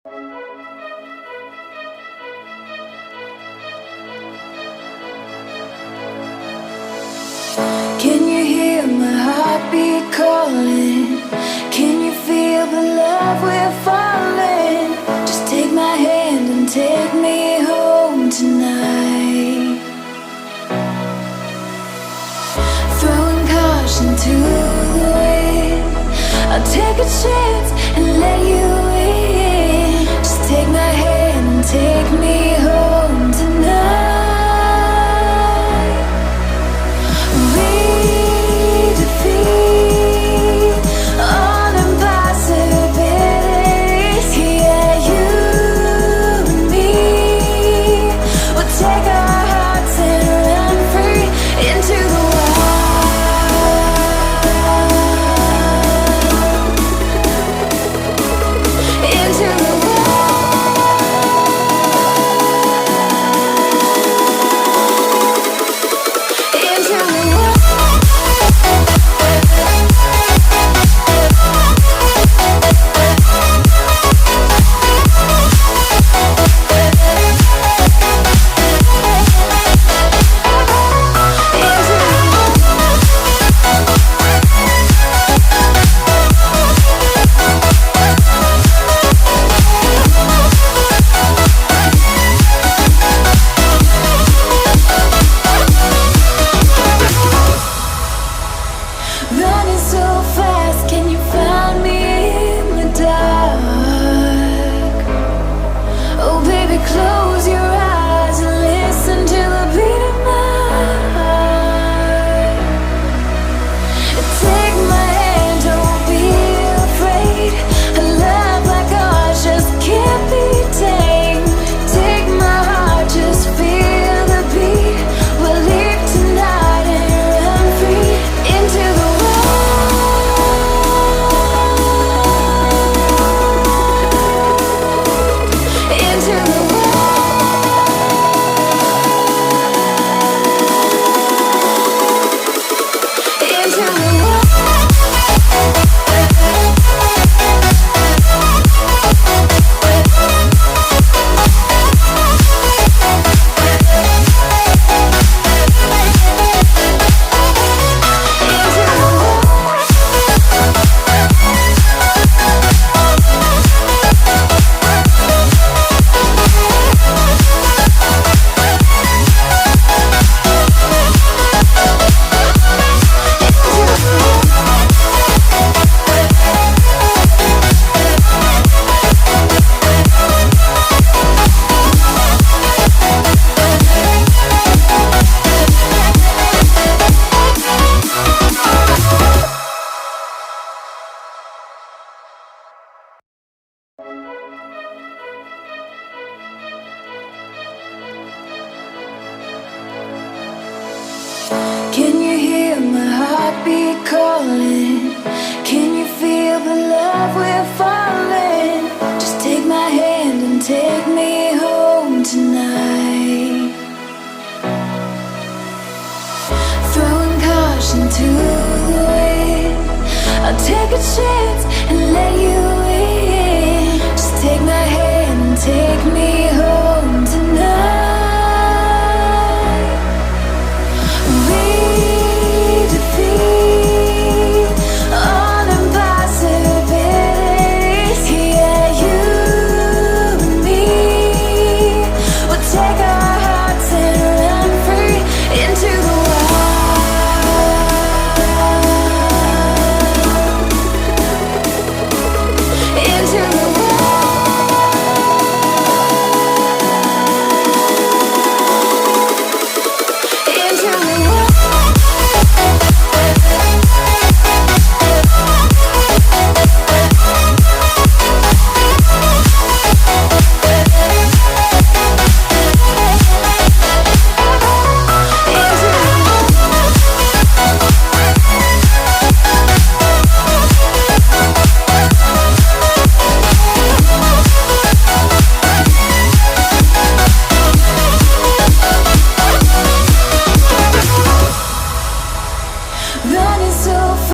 Can you hear my heartbeat calling? Can you feel the love we're falling? Just take my hand and take me home tonight. Throwing caution to the wind, I'll take a chance and let you in. Just take my hand and take me home tonight. Can you hear my heartbeat calling? Can you feel the love we're falling? Just take my hand and take me home tonight. Throwing caution to the wind, I'll take a chance and let you